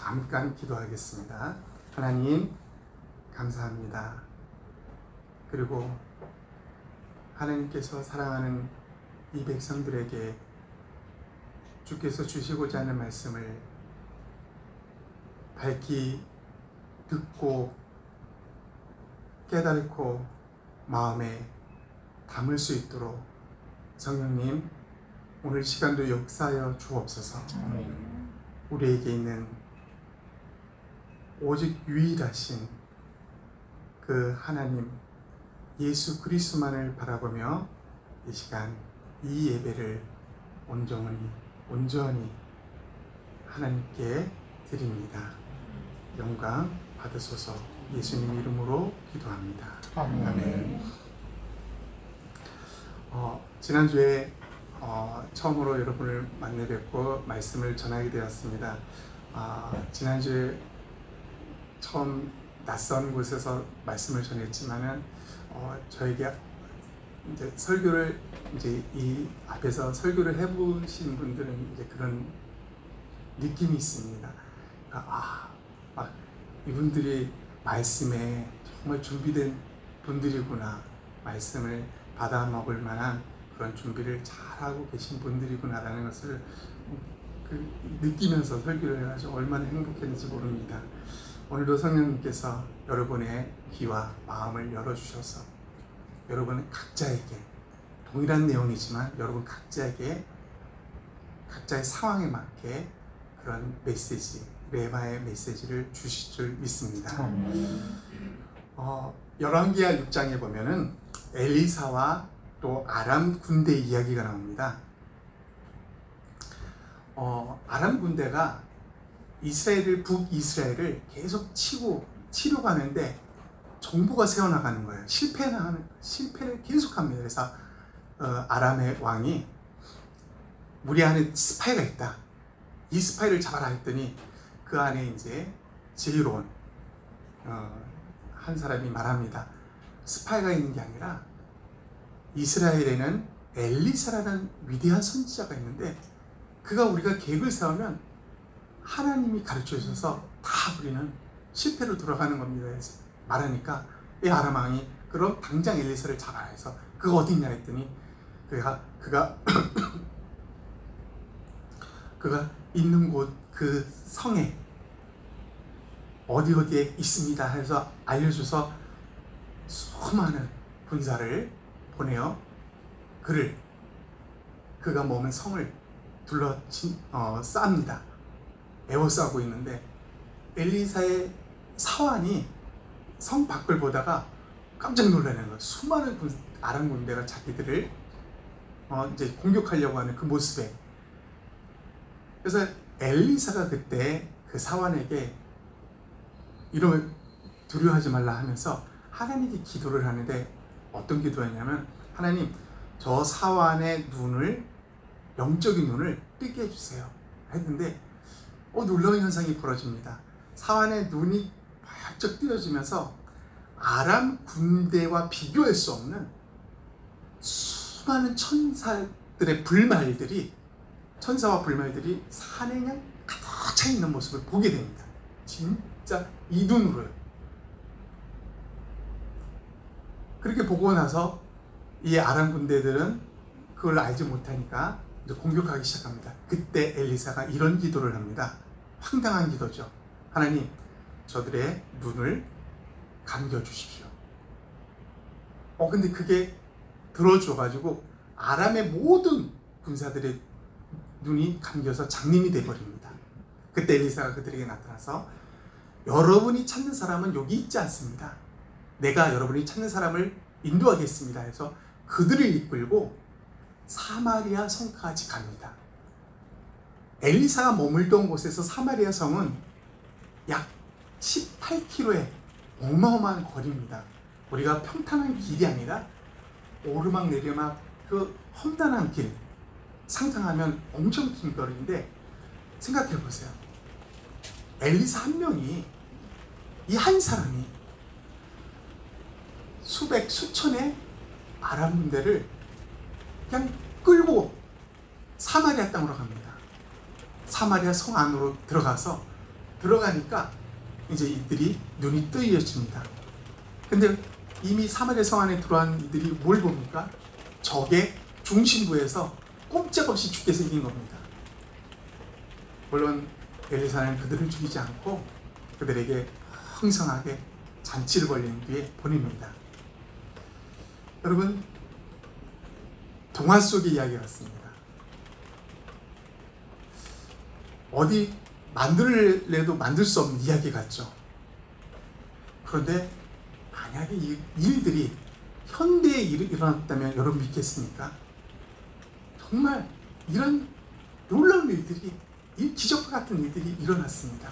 잠깐 기도하겠습니다. 하나님 감사합니다. 그리고 하나님께서 사랑하는 이 백성들에게 주께서 주시고자 하는 말씀을 밝히 듣고 깨닫고 마음에 담을 수 있도록 성령님 오늘 시간도 역사하여 주옵소서. 우리에게 있는 오직 유일하신 그 하나님 예수 그리스도만을 바라보며 이 시간 이 예배를 온전히 하나님께 드립니다. 영광 받으소서. 예수님 이름으로 기도합니다. 아멘. 지난주에 처음으로 여러분을 만나 뵙고 말씀을 전하게 되었습니다. 지난주에 처음 낯선 곳에서 말씀을 전했지만은 저에게 이제 설교를 이 앞에서 설교를 해보신 분들은 이제 그런 느낌이 있습니다. 막 이분들이 말씀에 정말 준비된 분들이구나, 말씀을 받아 먹을 만한 그런 준비를 잘하고 계신 분들이구나라는 것을 느끼면서 설교를 해가지고 얼마나 행복했는지 모릅니다. 오늘도 성령님께서 여러분의 귀와 마음을 열어주셔서 여러분 각자에게 동일한 내용이지만 여러분 각자에게 각자의 상황에 맞게 그런 메시지, 레마의 메시지를 주실 줄 믿습니다. 열왕기하 6장에 보면은 엘리사와 또 아람 군대 이야기가 나옵니다. 아람 군대가 북이스라엘을 계속 치려고 하는데 정보가 새어나가는 거예요. 실패를 계속합니다. 그래서 아람의 왕이 우리 안에 스파이가 있다. 이 스파이를 잡아라 했더니 그 안에 이제 지혜로운 한 사람이 말합니다. 스파이가 있는 게 아니라 이스라엘에는 엘리사라는 위대한 선지자가 있는데 그가 우리가 계획을 세우면 하나님이 가르쳐 주셔서 다 우리는 실패로 돌아가는 겁니다. 해서 말하니까 이 아람 왕이 그럼 당장 엘리사를 잡아라 해서 그가 어디 있냐 했더니 그가 있는 곳 그 성에 어디에 있습니다 해서 알려줘서 수많은 군사를 보내어 그가 머문 성을 쌓습니다. 에워싸고 있는데 엘리사의 사환이 성 밖을 보다가 깜짝 놀라는 거예요. 수많은 아람 군대가 자기들을 이제 공격하려고 하는 그 모습에. 그래서 엘리사가 그때 그 사환에게 이런 두려워하지 말라 하면서 하나님께 기도를 하는데 어떤 기도했냐면 하나님 저 사환의 영적인 눈을 뜨게 해주세요 했는데 놀라운 현상이 벌어집니다. 사환의 눈이 활짝 뜨여지면서 아람 군대와 비교할 수 없는 수많은 천사와 불말들이 산에 그냥 가득 차 있는 모습을 보게 됩니다. 진짜 이 눈으로요. 그렇게 보고 나서 이 아람 군대들은 그걸 알지 못하니까 이제 공격하기 시작합니다. 그때 엘리사가 이런 기도를 합니다. 황당한 기도죠. 하나님, 저들의 눈을 감겨주십시오. 근데 그게 들어줘가지고 아람의 모든 군사들의 눈이 감겨서 장님이 돼버립니다. 그때 엘리사가 그들에게 나타나서 여러분이 찾는 사람은 여기 있지 않습니다. 내가 여러분이 찾는 사람을 인도하겠습니다 해서 그들을 이끌고 사마리아 성까지 갑니다. 엘리사가 머물던 곳에서 사마리아 성은 약 18km의 어마어마한 거리입니다. 우리가 평탄한 길이 아니라 오르막 내리막 그 험난한 길 상상하면 엄청 긴 거리인데 생각해 보세요. 엘리사 한 명이 이 한 사람이 수천의 아람 군대를 그냥 끌고 사마리아 땅으로 갑니다. 사마리아 성 안으로 들어가서 들어가니까 이제 이들이 눈이 뜨여집니다. 근데 이미 사마리아 성 안에 들어간 이들이 뭘 봅니까? 적의 중심부에서 꼼짝없이 죽게 생긴 겁니다. 물론 엘리사는 그들을 죽이지 않고 그들에게 흥성하게 잔치를 벌린 뒤에 보냅니다. 여러분, 동화 속의 이야기 같습니다. 어디 만들래도 만들 수 없는 이야기 같죠. 그런데 만약에 이 일들이 현대에 일어났다면 여러분 믿겠습니까? 정말 이런 놀라운 일들이, 이 기적과 같은 일들이 일어났습니다.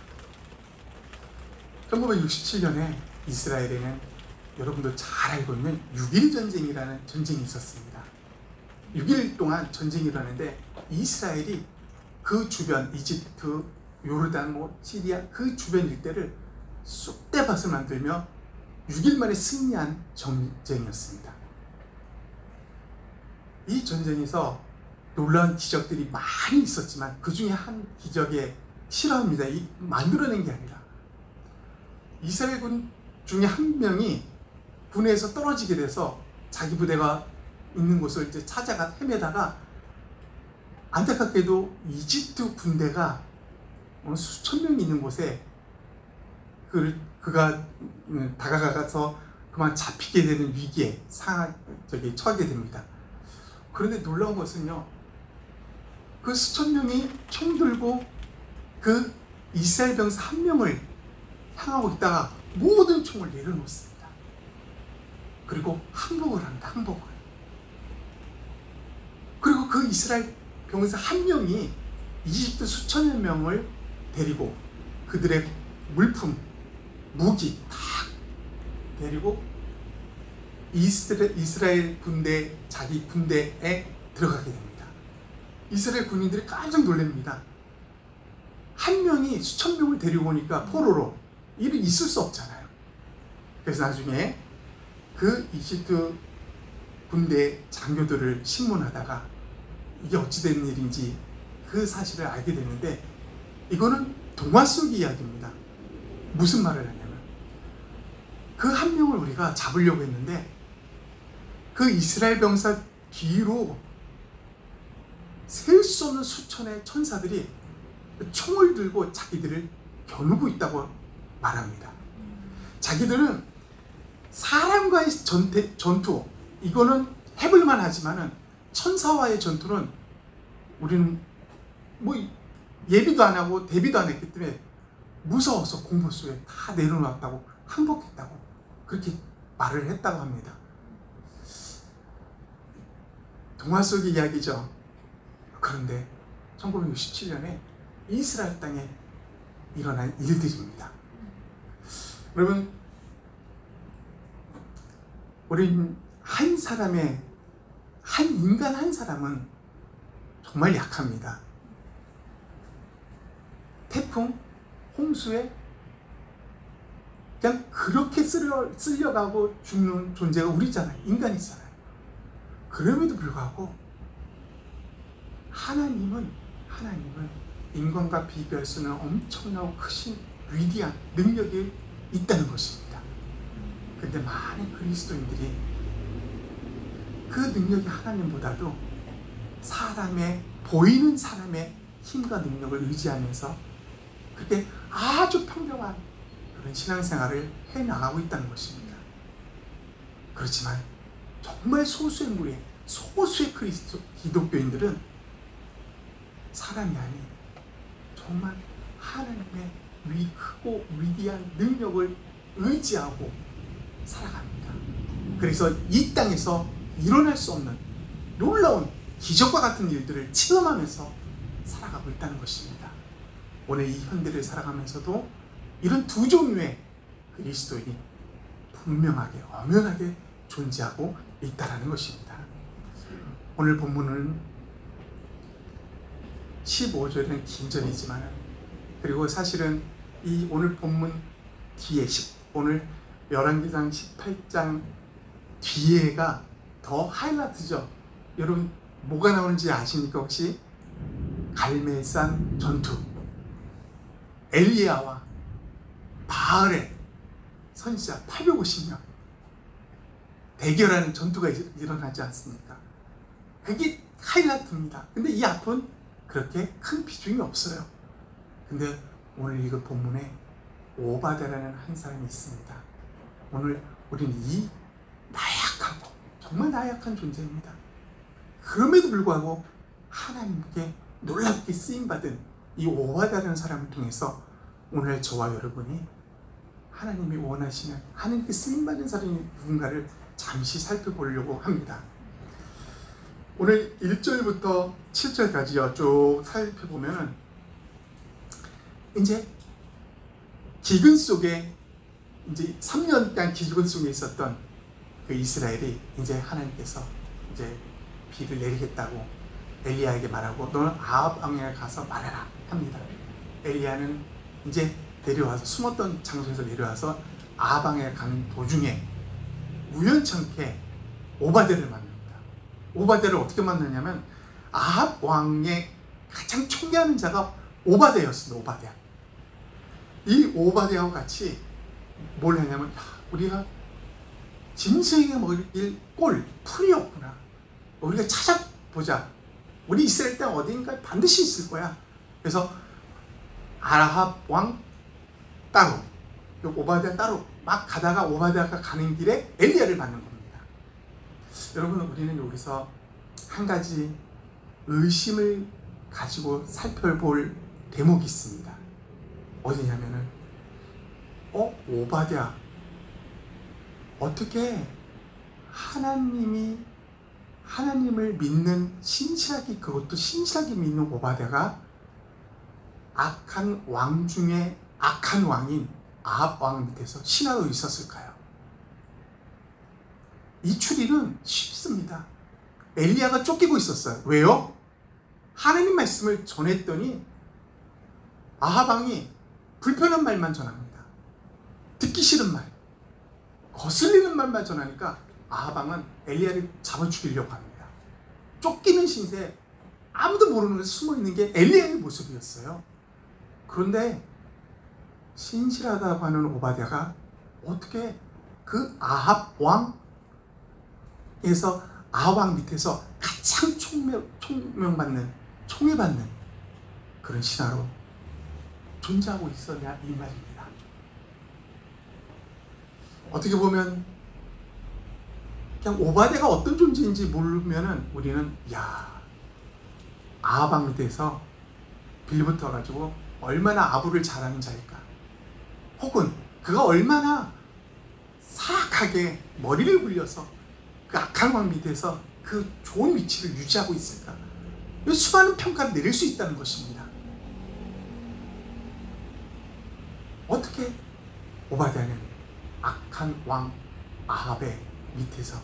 1967년에 이스라엘에는 여러분도 잘 알고 있는 6.1 전쟁이라는 전쟁이 있었습니다. 6일 동안 전쟁이 일어났는데 이스라엘이 그 주변, 이집트, 요르단, 시리아 그 주변 일대를 쑥대밭을 만들며 6일 만에 승리한 전쟁이었습니다. 이 전쟁에서 놀라운 기적들이 많이 있었지만 그 중에 한 기적에 실화입니다. 만들어낸 게 아니라 이스라엘 군 중에 한 명이 군에서 떨어지게 돼서 자기 부대가 있는 곳을 이제 찾아가 헤매다가 안타깝게도 이집트 군대가 수천 명이 있는 곳에 그가 다가가서 그만 잡히게 되는 위기에 처하게 됩니다. 그런데 놀라운 것은요, 그 수천 명이 총 들고 그 이스라엘 병사 한 명을 향하고 있다가 모든 총을 내려놓습니다. 그리고 항복을 합니다. 항복을. 그리고 그 이스라엘 병사 한 명이 이집트 수천여 명을 데리고 그들의 물품, 무기 다 데리고 이스라엘 군대, 자기 군대에 들어가게 됩니다. 이스라엘 군인들이 깜짝 놀랍니다. 한 명이 수천 명을 데리고 오니까 포로로 일이 있을 수 없잖아요. 그래서 나중에 그 이집트 군대 장교들을 신문하다가 이게 어찌된 일인지 그 사실을 알게 됐는데, 이거는 동화 속 이야기입니다. 무슨 말을 하냐면, 그 한 명을 우리가 잡으려고 했는데 그 이스라엘 병사 뒤로 셀 수 없는 수천의 천사들이 총을 들고 자기들을 겨누고 있다고 말합니다. 자기들은 사람과의 전투, 이거는 해볼만 하지만은 천사와의 전투는 우리는 예비도 안 하고 대비도 안 했기 때문에 무서워서 공포 속에 다 내려놨다고, 항복했다고 그렇게 말을 했다고 합니다. 동화 속의 이야기죠. 그런데 1967년에 이스라엘 땅에 일어난 일들입니다. 여러분, 우린 인간 한 사람은 정말 약합니다. 태풍, 홍수에 그냥 그렇게 쓸려가고 죽는 존재가 우리잖아요. 인간이잖아요. 그럼에도 불구하고 하나님은 인간과 비교할 수 없는 엄청나고 크신 위대한 능력이 있다는 것입니다. 근데 많은 그리스도인들이 그 능력이 하나님보다도 보이는 사람의 힘과 능력을 의지하면서 그렇게 아주 평범한 그런 신앙생활을 해나가고 있다는 것입니다. 그렇지만 정말 소수의 무리, 소수의 기독교인들은 사람이 아닌 정말 하나님의 크고 위대한 능력을 의지하고 살아갑니다. 그래서 이 땅에서 일어날 수 없는 놀라운 기적과 같은 일들을 체험하면서 살아가고 있다는 것입니다. 오늘 이 현대를 살아가면서도 이런 두 종류의 그리스도인이 분명하게, 엄연하게 존재하고 있다는 것입니다. 오늘 본문은 15절은 긴 절이지만, 그리고 사실은 이 오늘 본문 뒤에 오늘 열왕기상 18장 뒤에가 더 하이라이트죠. 여러분 뭐가 나오는지 아십니까 혹시? 갈멜산 전투. 엘리야와 바알의 선지자 850명 대결하는 전투가 일어나지 않습니까? 그게 하이라이트입니다. 근데 이 앞은 그렇게 큰 비중이 없어요. 근데 오늘 읽은 본문에 오바댜라는 한 사람이 있습니다. 오늘 우리는 이 나약하고 정말 나약한 존재입니다. 그럼에도 불구하고 하나님께 놀랍게 쓰임받은 이 오바댜라는 사람을 통해서 오늘 저와 여러분이 하나님이 원하시는 하나님께 쓰임받은 사람이 누군가를 잠시 살펴보려고 합니다. 오늘 1절부터 7절까지요 쭉 살펴보면 이제 기근 속에 이제 3년간 기근 속에 있었던 그 이스라엘이 이제 하나님께서 이제 비를 내리겠다고 엘리야에게 말하고 너는 아합 왕에 가서 말해라 합니다. 엘리야는 이제 내려와서 숨었던 장소에서 내려와서 아합 왕에 가는 도중에 우연찮게 오바댜를 만납니다. 오바댜를 어떻게 만나냐면 아합 왕의 가장 총애하는 자가 오바댜였습니다. 오바댜. 이 오바댜와 같이 뭘 하냐면 우리가 짐승에게 먹일 풀이 없구나. 우리가 찾아보자. 우리 이스라엘 땅 어딘가에 반드시 있을 거야. 그래서 아합 왕 따로 오바댜 따로 막 가다가 오바댜가 가는 길에 엘리야를 만난 겁니다. 여러분 우리는 여기서 한 가지 의심을 가지고 살펴볼 대목이 있습니다. 어디냐면은 오바댜 어떻게 하나님을 믿는 그것도 신실하게 믿는 오바댜가 악한 왕 중에 악한 왕인 아합 왕 밑에서 신하로 있었을까요? 이 추리는 쉽습니다. 엘리야가 쫓기고 있었어요. 왜요? 하나님 말씀을 전했더니 아합 왕이 불편한 말만 전합니다. 듣기 싫은 말, 거슬리는 말만 전하니까 아합 왕은 엘리야를 잡아 죽이려고 합니다. 쫓기는 신세, 아무도 모르는 곳에 숨어있는 게 엘리야의 모습이었어요. 그런데 신실하다고 하는 오바댜가 어떻게 그 아합 왕에서 아합 왕 밑에서 가장 총애받는 그런 신하로 존재하고 있었냐 이 말입니다. 어떻게 보면 그냥 오바댜가 어떤 존재인지 모르면은 우리는 아합 왕 밑에서 빌붙어 가지고 얼마나 아부를 잘하는 자일까, 혹은 그가 얼마나 사악하게 머리를 굴려서 그 악한 왕 밑에서 그 좋은 위치를 유지하고 있을까, 수많은 평가를 내릴 수 있다는 것입니다. 어떻게 오바댜는 악한 왕 아합의 밑에서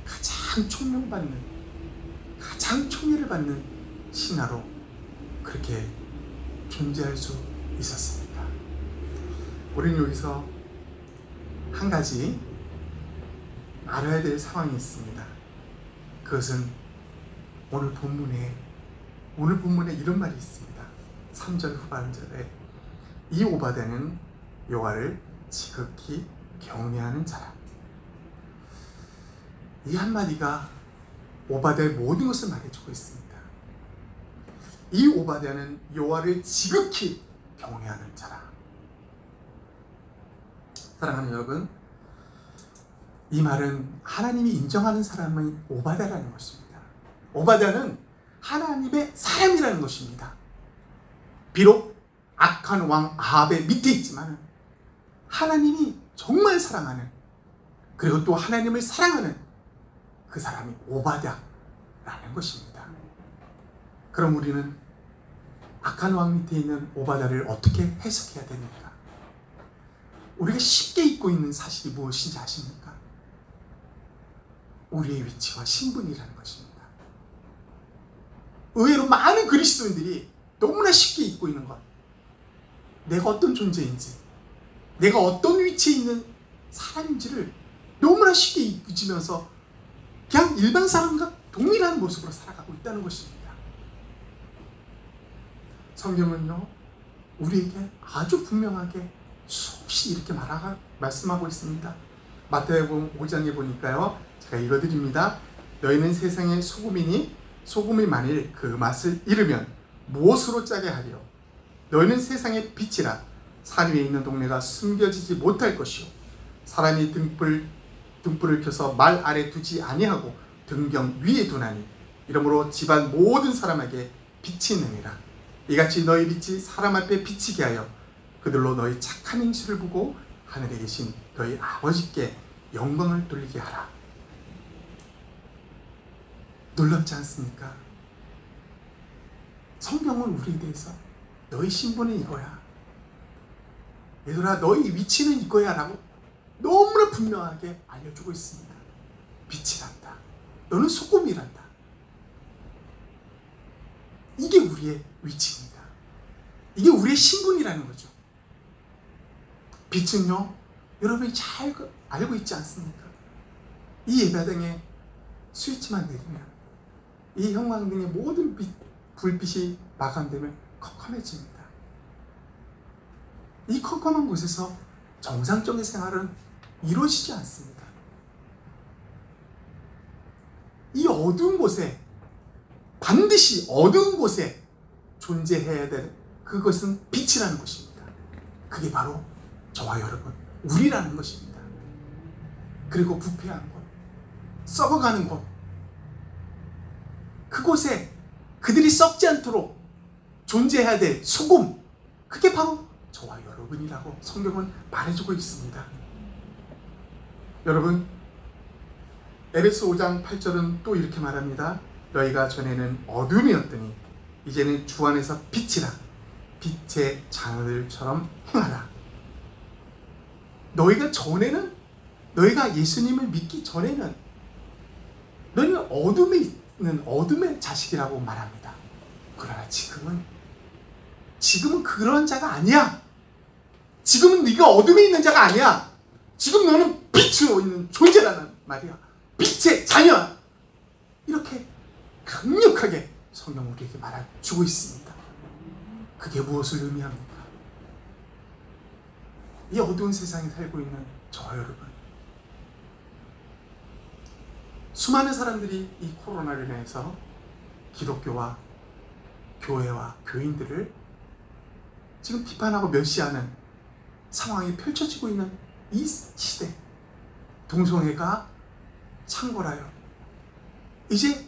가장 총애를 받는 신하로 그렇게 존재할 수 있었습니까? 우리는 여기서 한 가지 알아야 될 상황이 있습니다. 그것은 오늘 본문에 이런 말이 있습니다. 3절 후반절에 이 오바댜는 여호와를 지극히 경외하는 자라. 이 한마디가 오바댜의 모든 것을 말해주고 있습니다. 이 오바댜는 여호와를 지극히 경외하는 자라. 사랑하는 여러분, 이 말은 하나님이 인정하는 사람은 오바댜라는 것입니다. 오바댜는 하나님의 사람이라는 것입니다. 비록 악한 왕 아합의 밑에 있지만 하나님이 정말 사랑하는, 그리고 또 하나님을 사랑하는 그 사람이 오바댜라는 것입니다. 그럼 우리는 악한 왕 밑에 있는 오바댜를 어떻게 해석해야 됩니까? 우리가 쉽게 잊고 있는 사실이 무엇인지 아십니까? 우리의 위치와 신분이라는 것입니다. 의외로 많은 그리스도인들이 너무나 쉽게 잊고 있는 것, 내가 어떤 존재인지, 내가 어떤 위치에 있는 사람인지를 너무나 쉽게 잊으면서 그냥 일반 사람과 동일한 모습으로 살아가고 있다는 것입니다. 성경은요, 우리에게 아주 분명하게 수없이 이렇게 말씀하고 있습니다. 마태복음 5장에 보니까요, 제가 읽어드립니다. 너희는 세상의 소금이니 소금이 만일 그 맛을 잃으면 무엇으로 짜게 하리요? 너희는 세상의 빛이라. 산 위에 있는 동네가 숨겨지지 못할 것이요, 사람이 등불을 켜서 말 아래 두지 아니하고 등경 위에 두나니 이러므로 집안 모든 사람에게 빛이 있느니라. 이같이 너희 빛이 사람 앞에 비치게 하여 그들로 너희 착한 행실을 보고 하늘에 계신 너희 아버지께 영광을 돌리게 하라. 놀랍지 않습니까? 성경은 우리에 대해서 너희 신분은 이거야, 얘들아 너희 위치는 이거야 라고 너무나 분명하게 알려주고 있습니다. 빛이란다, 너는 소금이란다. 이게 우리의 위치입니다. 이게 우리의 신분이라는 거죠. 빛은요, 여러분이 잘 알고 있지 않습니까? 이 예배당에 스위치만 내리면 이 형광등의 모든 불빛이 마감되면 컴컴해집니다. 이 컴컴한 곳에서 정상적인 생활은 이루어지지 않습니다. 이 어두운 곳에, 반드시 어두운 곳에 존재해야 될 그것은 빛이라는 것입니다. 그게 바로 저와 여러분, 우리라는 것입니다. 그리고 부패한 곳, 썩어가는 곳, 그곳에 그들이 썩지 않도록 존재해야 될 소금, 그게 바로 저와 여러분이라고 성경은 말해주고 있습니다. 여러분, 에베소 5장 8절은 또 이렇게 말합니다. 너희가 전에는 어둠이었더니 이제는 주 안에서 빛이라. 빛의 자녀들처럼 행하라. 너희가 예수님을 믿기 전에는 너희는 어둠에 있는 어둠의 자식이라고 말합니다. 그러나 지금은 그런 자가 아니야. 지금은 네가 어둠에 있는 자가 아니야. 지금 너는 빛으로 있는 존재라는 말이야. 빛의 자녀야. 이렇게 강력하게 성경 우리에게 말해주고 있습니다. 그게 무엇을 의미합니까? 이 어두운 세상에 살고 있는 저와 여러분, 수많은 사람들이 이 코로나로 인해서 기독교와 교회와 교인들을 지금 비판하고 멸시하는 상황이 펼쳐지고 있는 이 시대, 동성애가 창궐하여 이제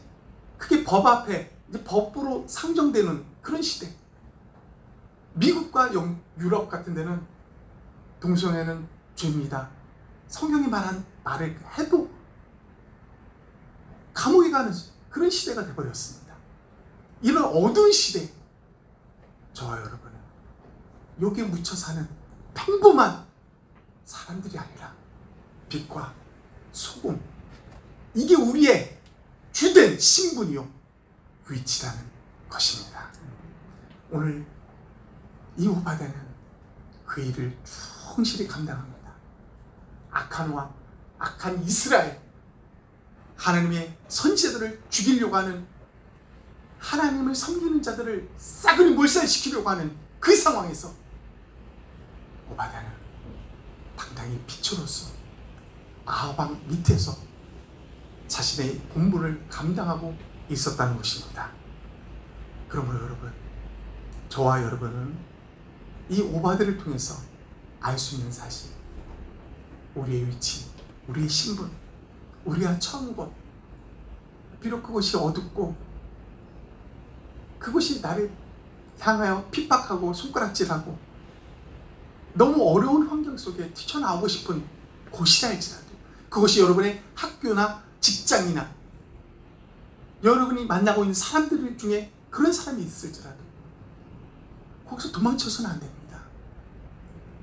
그게 법 앞에 이제 법으로 상정되는 그런 시대. 미국과 유럽 같은 데는 동성애는 죄입니다. 성경이 말한 말을 해도 감옥에 가는 그런 시대가 되어버렸습니다. 이런 어두운 시대, 저와 여러분은 여기에 묻혀 사는 평범한 사람들이 아니라 빛과 소금, 이게 우리의 주된 신분이요 위치라는 것입니다. 오늘 이 오바데는 그 일을 충실히 감당합니다. 악한 왕, 악한 이스라엘, 하나님의 선지자들을 죽이려고 하는, 하나님을 섬기는 자들을 싸그리 몰살시키려고 하는 그 상황에서 오바데는 당당히 빛으로서 아방 밑에서 자신의 본분을 감당하고 있었다는 것입니다. 그러므로 여러분, 저와 여러분은 이 오바데를 통해서 알 수 있는 사실, 우리의 위치, 우리의 신분, 우리가 처한 곳, 비록 그곳이 어둡고 그곳이 나를 향하여 핍박하고 손가락질하고 너무 어려운 환경 속에 뛰쳐나오고 싶은 곳이라 할지라도, 그것이 여러분의 학교나 직장이나 여러분이 만나고 있는 사람들 중에 그런 사람이 있을지라도 거기서 도망쳐서는 안 됩니다.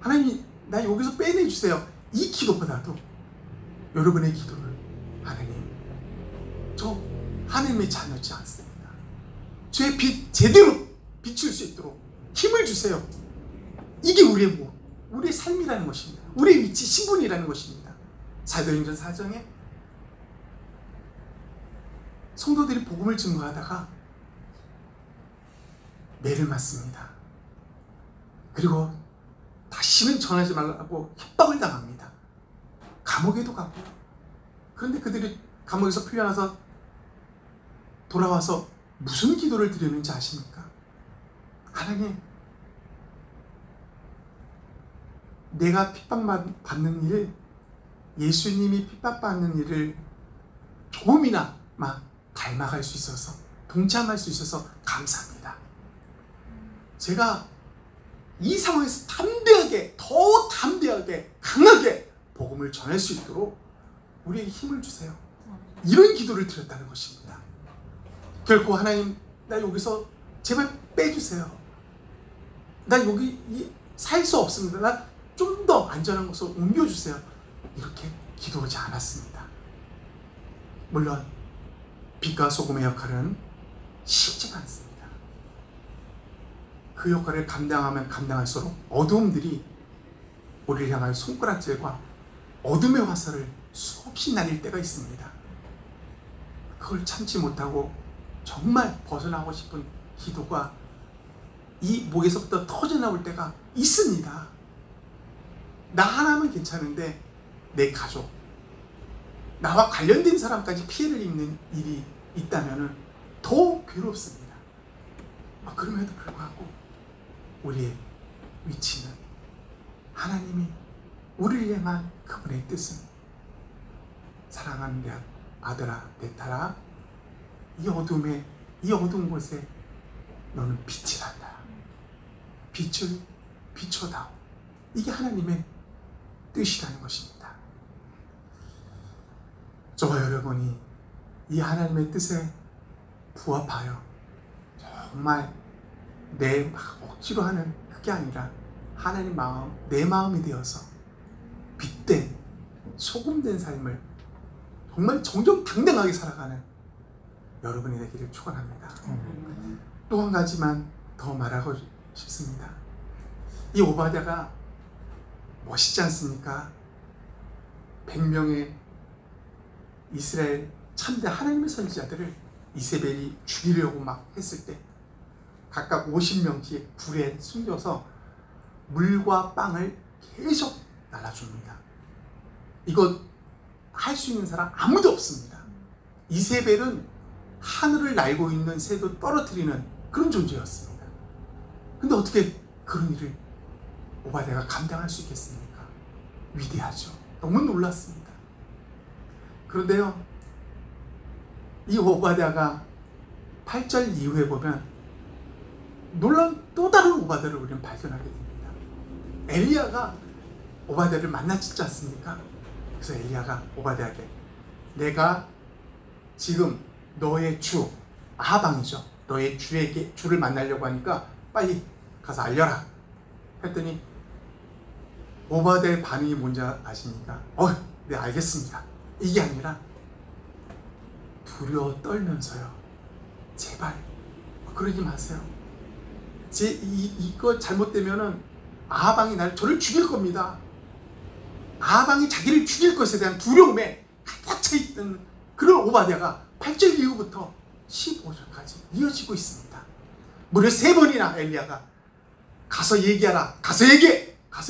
하나님, 나 여기서 빼내주세요. 이 기도보다도 여러분의 기도를, 하나님, 저 하나님의 자녀지 않습니까? 저의 빛 제대로 비출 수 있도록 힘을 주세요. 이게 우리의 삶이라는 것입니다. 우리의 위치, 신분이라는 것입니다. 사도행전 4장에 성도들이 복음을 증거하다가 매를 맞습니다. 그리고 다시는 전하지 말라고 협박을 당합니다. 감옥에도 가고. 그런데 그들이 감옥에서 풀려나서 돌아와서 무슨 기도를 드리는지 아십니까? 하나님, 내가 핍박받는 일, 예수님이 핍박받는 일을 조금이나 닮아갈 수 있어서, 동참할 수 있어서 감사합니다. 제가 이 상황에서 담대하게, 더 담대하게, 강하게 복음을 전할 수 있도록 우리에게 힘을 주세요. 이런 기도를 드렸다는 것입니다. 결코 하나님, 나 여기서 제발 빼주세요. 나 여기 살 수 없습니다. 나 좀 더 안전한 곳으로 옮겨주세요. 이렇게 기도하지 않았습니다. 물론 빛과 소금의 역할은 쉽지가 않습니다. 그 역할을 감당하면 감당할수록 어두움들이 우리를 향하여 손가락질과 어둠의 화살을 수없이 날릴 때가 있습니다. 그걸 참지 못하고 정말 벗어나고 싶은 기도가 이 목에서부터 터져나올 때가 있습니다. 나 하나면 괜찮은데 내 가족, 나와 관련된 사람까지 피해를 입는 일이 있다면 더 괴롭습니다. 그럼에도 불구하고 우리의 위치는 하나님이 우리를 향한 그분의 뜻은 사랑하는 내 아들아, 내 딸아, 이 어두운 곳에 너는 빛이란다. 빛을 비춰다오. 이게 하나님의 뜻이라는 것입니다. 저와 여러분이 이 하나님의 뜻에 부합하여 정말 내 억지로 하는 그게 아니라 하나님 마음, 내 마음이 되어서 빛된 소금된 삶을 정말 정정당당하게 살아가는 여러분이 되기를 축원합니다. 또 한 가지만 더 말하고 싶습니다. 이 오바댜가 멋있지 않습니까? 100명의 이스라엘 참된 하나님의 선지자들을 이세벨이 죽이려고 막 했을 때 각각 50명씩 불에 숨겨서 물과 빵을 계속 날라줍니다. 이거 할 수 있는 사람 아무도 없습니다. 이세벨은 하늘을 날고 있는 새도 떨어뜨리는 그런 존재였습니다. 근데 어떻게 그런 일을 오바댜가 감당할 수 있겠습니까? 위대하죠. 너무 놀랐습니다. 그런데요, 이 오바댜가 8절 이후에 보면 놀라운 또 다른 오바댜를 우리는 발견하게 됩니다. 엘리야가 오바댜를 만났지 않습니까? 그래서 엘리야가 오바댜에게 내가 지금 너의 주 아하방이죠. 너의 주를 만나려고 하니까 빨리 가서 알려라 했더니 오바댜의 반응이 뭔지 아십니까? 네 알겠습니다. 이게 아니라 두려워 떨면서요. 제발 그러지 마세요. 이거 잘못되면은 아하방이 저를 죽일 겁니다. 아하방이 자기를 죽일 것에 대한 두려움에 가득 차 있던 그런 오바댜가 8절 이후부터 15절까지 이어지고 있습니다. 무려 3번이나 엘리야가 가서 얘기하라, 가서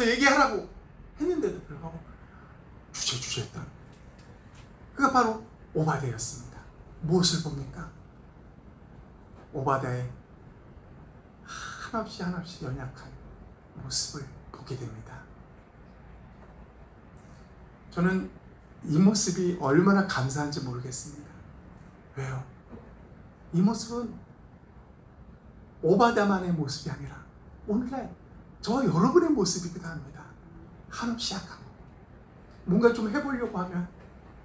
얘기하라고 했는데도 불구하고 주저했던 그가 바로 오바댜였습니다. 무엇을 봅니까? 오바댜의 한없이 연약한 모습을 보게 됩니다. 저는 이 모습이 얼마나 감사한지 모르겠습니다. 왜요? 이 모습은 오바댜만의 모습이 아니라 오늘날 저와 여러분의 모습이기도 합니다. 한없이 약하고 뭔가 좀 해보려고 하면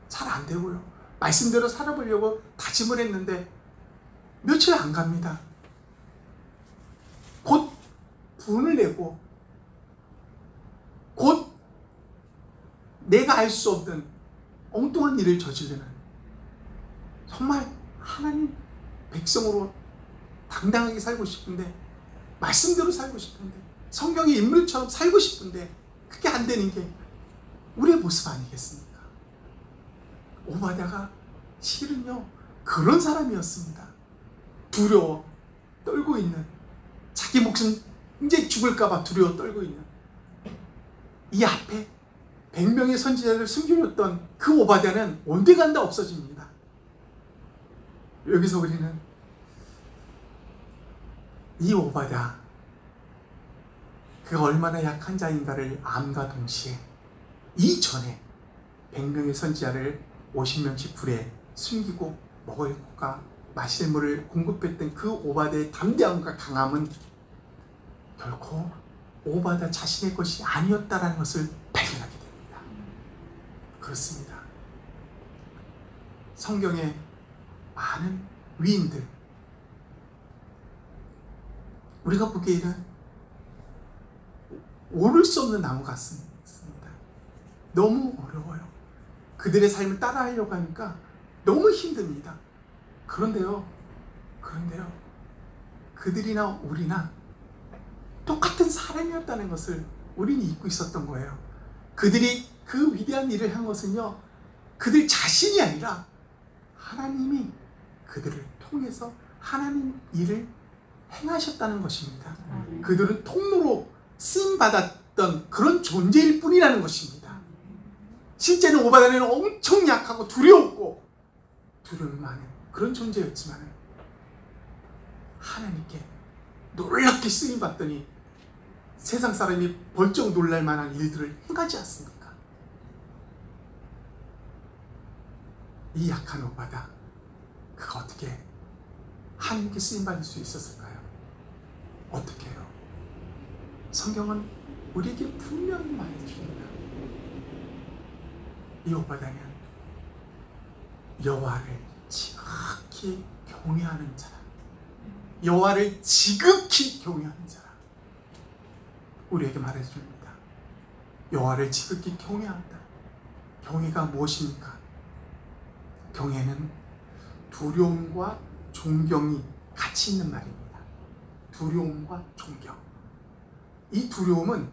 잘 안 되고요. 말씀대로 살아보려고 다짐을 했는데 며칠 안 갑니다. 곧 분을 내고 곧 내가 알 수 없는 엉뚱한 일을 저지르는 정말 하나님 백성으로 당당하게 살고 싶은데 말씀대로 살고 싶은데 성경의 인물처럼 살고 싶은데 그게 안 되는 게 우리의 모습 아니겠습니까? 오바댜가 실은요 그런 사람이었습니다. 두려워 떨고 있는 자기 목숨 이제 죽을까봐 두려워 떨고 있는 이 앞에 100명의 선지자를 숨겨줬던 그 오바댜는 온데간다 없어집니다. 여기서 우리는 이 오바댜, 그가 얼마나 약한 자인가를 암과 동시에 이전에 100명의 선지자를 50명씩 불에 숨기고 먹을 것과 마실 물을 공급했던 그 오바댜의 담대함과 강함은 결코 오바댜 자신의 것이 아니었다라는 것을 발견하게 됩니다. 그렇습니다. 성경에 많은 위인들, 우리가 보기에는 오를 수 없는 나무 같습니다. 너무 어려워요. 그들의 삶을 따라하려고 하니까 너무 힘듭니다. 그런데요, 그들이나 우리나 똑같은 사람이었다는 것을 우리는 잊고 있었던 거예요. 그들이 그 위대한 일을 한 것은요, 그들 자신이 아니라 하나님이 그들을 통해서 하나님 일을 행하셨다는 것입니다. 그들은 통로로 쓰임받았던 그런 존재일 뿐이라는 것입니다. 실제는 오바댜는 엄청 약하고 두려웠고 두려움이 많은 그런 존재였지만 하나님께 놀랍게 쓰임받더니 세상 사람이 벌쩍 놀랄 만한 일들을 행하지 않습니까? 이 약한 오바댜, 그가 어떻게 하나님께 쓰임받을 수 있었을까요? 어떻게 해요? 성경은 우리에게 분명히 말해줍니다. 이 오바댜는 여호와를 지극히 경외하는 자라. 여호와를 지극히 경외하는 자라. 우리에게 말해줍니다. 여호와를 지극히 경외한다. 경외가 무엇입니까? 경외는 두려움과 존경이 같이 있는 말입니다. 두려움과 존경. 이 두려움은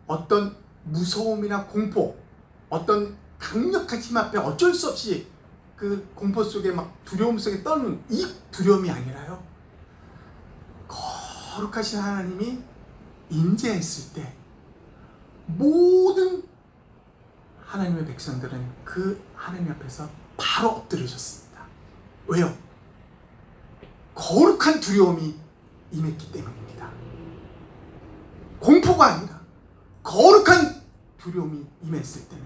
어떤 무서움이나 공포, 어떤 강력한 힘 앞에 어쩔 수 없이 그 공포 속에 막 두려움 속에 떠는 이 두려움이 아니라요, 거룩하신 하나님이 임재했을 때 모든 하나님의 백성들은 그 하나님 앞에서 바로 엎드려졌습니다. 왜요? 거룩한 두려움이 임했기 때문입니다. 공포가 아니라 거룩한 두려움이 임했을 때는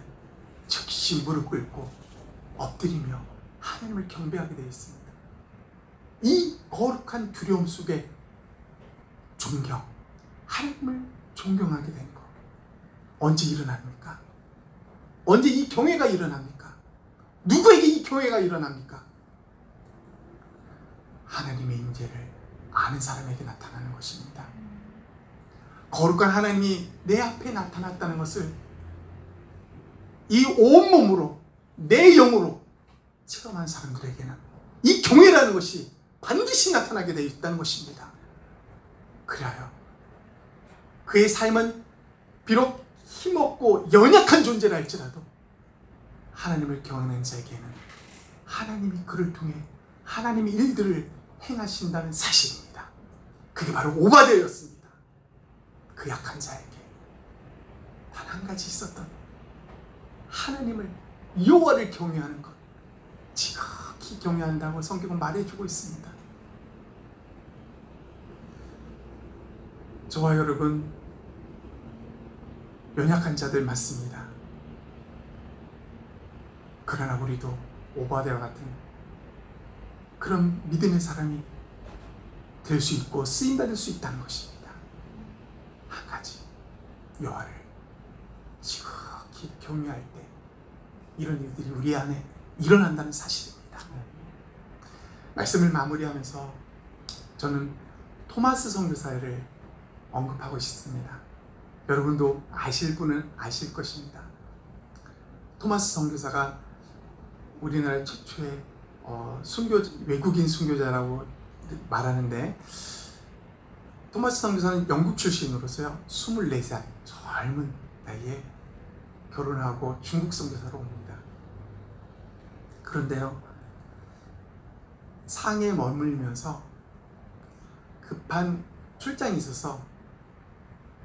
즉시 무릎 꿇고 엎드리며 하나님을 경배하게 되어 있습니다. 이 거룩한 두려움 속에 존경, 하나님을 존경하게 된 것, 언제 일어납니까? 언제 이 경외가 일어납니까? 누구에게 이 경외가 일어납니까? 하나님의 임재를 아는 사람에게 나타나는 것입니다. 거룩한 하나님이 내 앞에 나타났다는 것을 이 온몸으로, 내 영으로 체험한 사람들에게는 이 경외라는 것이 반드시 나타나게 되어 있다는 것입니다. 그래요, 그의 삶은 비록 힘없고 연약한 존재라 할지라도 하나님을 경외하는 자에게는 하나님이 그를 통해 하나님의 일들을 행하신다는 사실입니다. 그게 바로 오바댜였습니다. 그 약한 자에게 단 한 가지 있었던 하나님을, 여호와를 경외하는 것, 지극히 경외한다고 성경은 말해주고 있습니다. 저와 여러분, 연약한 자들 맞습니다. 그러나 우리도 오바댜와 같은 그런 믿음의 사람이 될 수 있고 쓰임받을 수 있다는 것입니다. 한 가지, 여호와를 지극히 경외할 때 이런 일들이 우리 안에 일어난다는 사실입니다. 말씀을 마무리하면서 저는 토마스 선교사를 언급하고 싶습니다. 여러분도 아실 분은 아실 것입니다. 토마스 선교사가 우리나라 최초의 외국인 순교자라고 말하는데, 토마스 선교사는 영국 출신으로서요 24살 젊은 나이에 결혼하고 중국 선교사로 옵니다. 그런데요, 상해에 머물면서 급한 출장이 있어서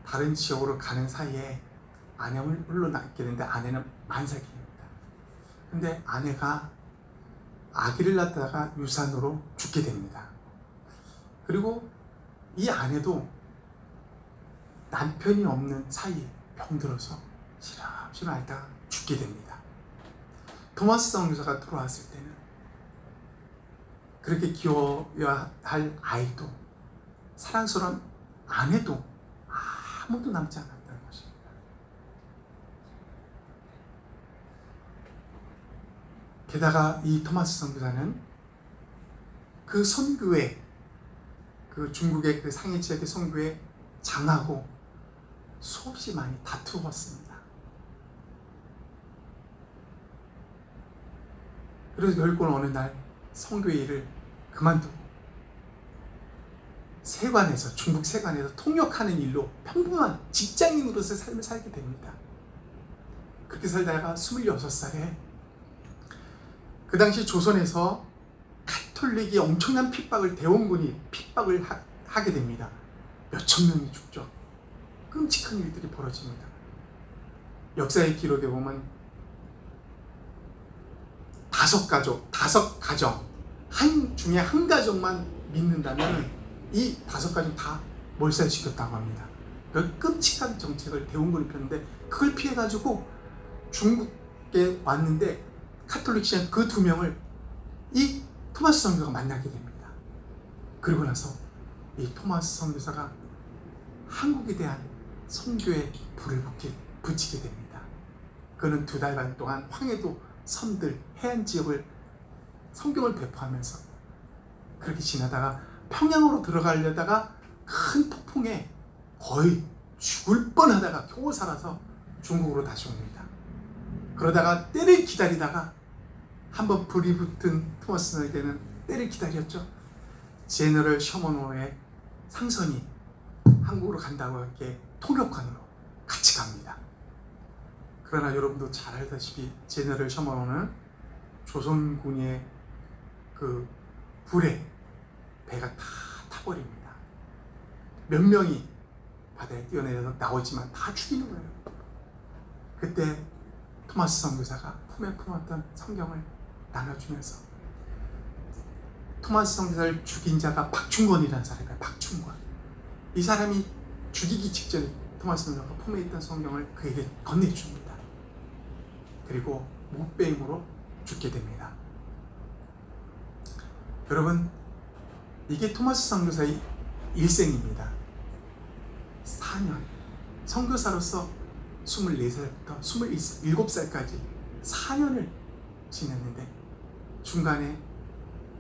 다른 지역으로 가는 사이에 아내를 홀로 남게 되는데 아내는 만삭입니다. 근데 아내가 아기를 낳다가 유산으로 죽게 됩니다. 그리고 이 아내도 남편이 없는 사이에 병들어서 시름시름 앓다가 죽게 됩니다. 토마스 선교사가 돌아왔을 때는 그렇게 키워야 할 아이도 사랑스러운 아내도 아무도 남지 않았다는 것입니다. 게다가 이 토마스 선교사는 그 선교회, 그 중국의 그 상해 지역의 선교회 장하고 수없이 많이 다투었습니다. 그래서 결국은 어느 날 선교회 일을 그만두고 세관에서, 중국 세관에서 통역하는 일로 평범한 직장인으로서 삶을 살게 됩니다. 그렇게 살다가 26살에 그 당시 조선에서 가톨릭이 엄청난 핍박을, 대원군이 핍박을 하게 됩니다. 몇천 명이 죽죠. 끔찍한 일들이 벌어집니다. 역사의 기록에 보면 5가정 한 중에 한 가정만 믿는다면 이 5가정 다 몰살시켰다고 합니다. 그 끔찍한 정책을 대원군이 폈는데 그걸 피해가지고 중국에 왔는데 카톨릭 신앙 그 2명을 이 토마스 선교사가 만나게 됩니다. 그리고 나서 이 토마스 선교사가 한국에 대한 선교에 불을 붙이게 됩니다. 그는 2달 반 동안 황해도 섬들, 해안 지역을 성경을 배포하면서 그렇게 지나다가 평양으로 들어가려다가 큰 폭풍에 거의 죽을 뻔하다가 겨우 살아서 중국으로 다시 옵니다. 그러다가 때를 기다리다가 한번 불이 붙은 토마스 선교사에게는 때를 기다렸죠. 제너럴 셔먼호의 상선이 한국으로 간다고 할게 통역관으로 같이 갑니다. 그러나 여러분도 잘 알다시피 제너럴 셔먼호는 조선군의 그 불에 배가 다 타버립니다. 몇 명이 바다에 뛰어내려서 나오지만 다 죽이는 거예요. 그때 토마스 선교사가 품에 품었던 성경을 나눠주면서, 토마스 선교사를 죽인 자가 박충권이라는 사람이에요. 박충권. 이 사람이 죽이기 직전에 토마스 선교사가 품에 있던 성경을 그에게 건네줍니다. 그리고 못배임으로 죽게 됩니다. 여러분, 이게 토마스 선교사의 일생입니다. 4년 선교사로서 24살부터 27살까지 4년을 지냈는데 중간에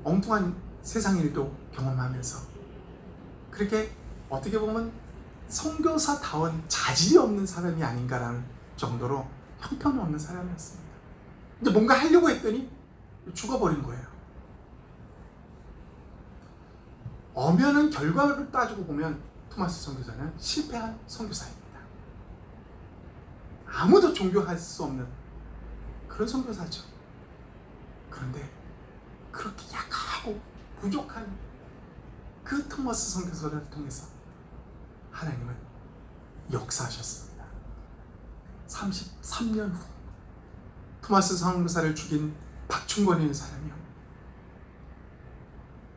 엉뚱한 세상 일도 경험하면서 그렇게 어떻게 보면 선교사다운 자질이 없는 사람이 아닌가라는 정도로 형편없는 사람이었습니다. 근데 뭔가 하려고 했더니 죽어버린 거예요. 엄연한 결과를 따지고 보면 토마스 선교사는 실패한 선교사입니다. 아무도 존경할 수 없는 그런 선교사죠. 그런데 그렇게 약하고 부족한 그 토마스 선교사를 통해서 하나님은 역사하셨습니다. 33년 후 토마스 선교사를 죽인 박충권이라는 사람이요,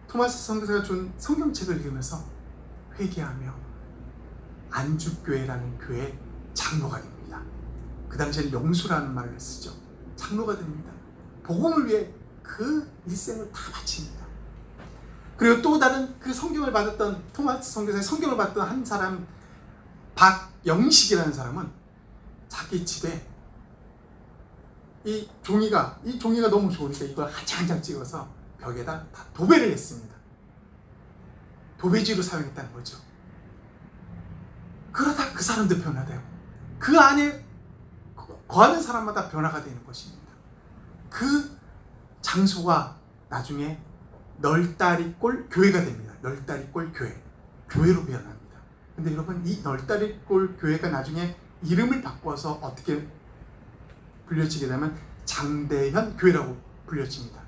토마스 선교사가 준 성경책을 읽으면서 회개하며 안주교회라는 교회의 장로가 됩니다. 그 당시에는 영수라는 말을 쓰죠. 장로가 됩니다. 복음을 위해 그 일생을 다 바칩니다. 그리고 또 다른 그 성경을 받았던, 토마스 선교사의 성경을 받았던 한 사람, 박영식이라는 사람은 자기 집에 이 종이가 너무 좋으니까 이걸 한 장 찍어서 벽에다 다 도배를 했습니다. 도배지로 사용했다는 거죠. 그러다 그 사람도 변화되고 그 안에 거하는 사람마다 변화가 되는 것입니다. 그 장소가 나중에 널다리꼴 교회가 됩니다. 널다리꼴 교회로 변합니다. 근데 여러분, 이 널다리꼴 교회가 나중에 이름을 바꿔서 어떻게 불려지게 되면 장대현 교회라고 불려집니다.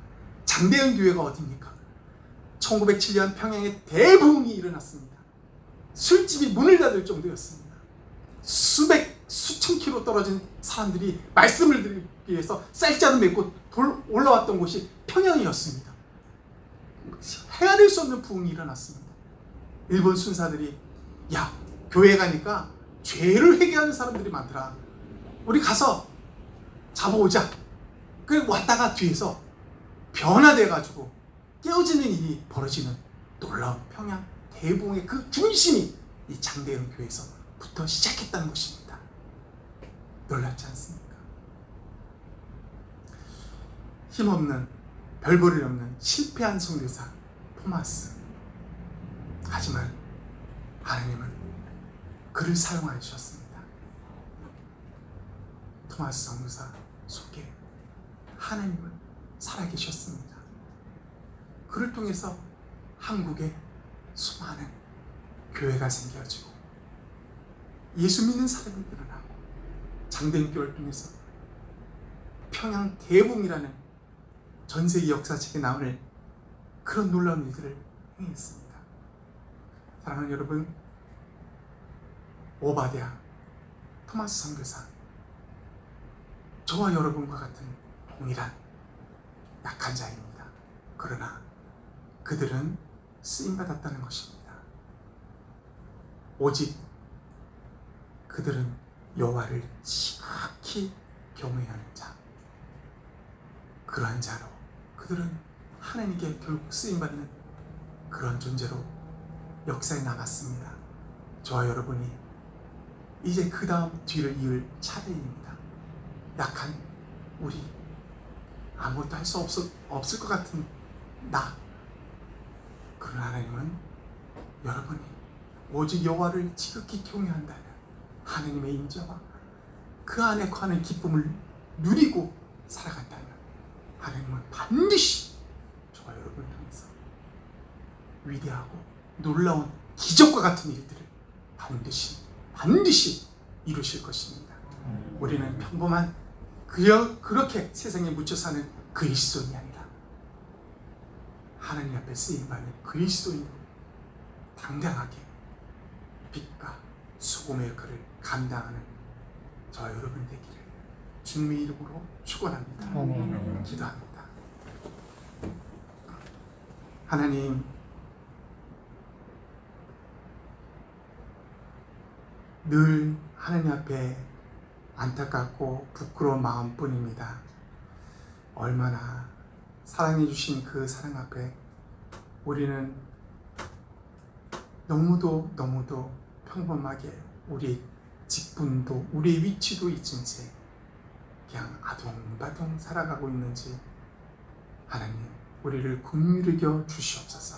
장대현 교회가 어디입니까? 1907년 평양에 대부흥이 일어났습니다. 술집이 문을 닫을 정도였습니다. 수천 킬로 떨어진 사람들이 말씀을 듣기 위해서 쌀자루 메고 올라왔던 곳이 평양이었습니다. 헤아릴 수 없는 부흥이 일어났습니다. 일본 순사들이 야, 교회 가니까 죄를 회개하는 사람들이 많더라. 우리 가서 잡아오자. 그 왔다가 뒤에서 변화돼가지고 깨어지는 일이 벌어지는 놀라운 평양 대부흥의 그 중심이 이 장대현 교회에서부터 시작했다는 것입니다. 놀랍지 않습니까? 힘없는, 별볼일 없는 실패한 선교사 토마스. 하지만 하나님은 그를 사용하여 주셨습니다. 토마스 선교사 속에 하나님은 살아계셨습니다. 그를 통해서 한국에 수많은 교회가 생겨지고 예수 믿는 사람이 늘어나고 장대인교를 통해서 평양 대붕이라는 전세계 역사책에 나오는 그런 놀라운 일들을 행했습니다. 사랑하는 여러분, 오바댜, 토마스 선교사, 저와 여러분과 같은 동일한 약한 자입니다. 그러나 그들은 쓰임받았다는 것입니다. 오직 그들은 여호와를 지극히 경외하는 자, 그러한 자로 그들은 하나님께 결국 쓰임받는 그런 존재로 역사에 남았습니다. 저와 여러분이 이제 그 다음 뒤를 이을 차례입니다. 약한 우리, 아무것도 할 수 없을 것 같은 나. 그러나 하나님은 여러분이 오직 여호와를 지극히 경외한다면 하나님의 인자와 그 안에 거하는 기쁨을 누리고 살아간다면 하나님은 반드시 저와 여러분을 통해서 위대하고 놀라운 기적과 같은 일들을 반드시 이루실 것입니다. 우리는 평범한 그렇게 세상에 묻혀 사는 그리스도인이 아니라 하나님 앞에 쓰임받는 그리스도인으로 당당하게 빛과 소금의 역할을 감당하는 저와 여러분 되기를 주님의 이름으로 축원합니다. 기도합니다. 하나님, 늘 하나님 앞에 안타깝고 부끄러운 마음뿐입니다. 얼마나 사랑해 주신 그 사랑 앞에 우리는 너무도 평범하게 우리의 직분도 우리의 위치도 잊은 채 그냥 아둥바둥 살아가고 있는지 하나님, 우리를 긍휼히 여겨 주시옵소서.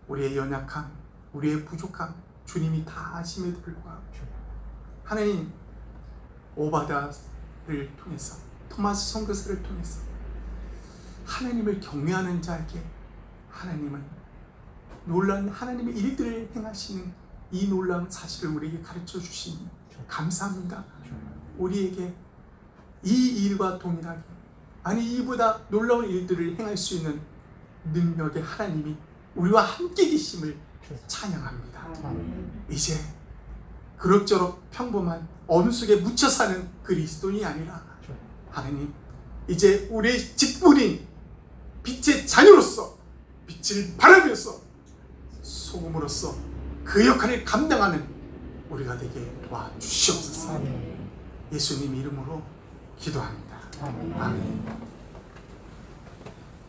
우리의 연약함, 우리의 부족함 주님이 다 아심에도 불구하고 하나님, 오바댜를 통해서, 토마스 선교사를 통해서 하나님을 경외하는 자에게 하나님은 놀라운 하나님의 일들을 행하시는 이 놀라운 사실을 우리에게 가르쳐 주시니 감사합니다. 우리에게 이 일과 동일하게, 아니 이보다 놀라운 일들을 행할 수 있는 능력의 하나님이 우리와 함께 계심을 찬양합니다. 이제 그럭저럭 평범한 어둠 속에 묻혀 사는 그리스도인이 아니라 하나님, 이제 우리의 직분인 빛의 자녀로서 빛을 바라면서 소금으로서 그 역할을 감당하는 우리가 되게 도와주시옵소서. 예수님 이름으로 기도합니다. 아멘.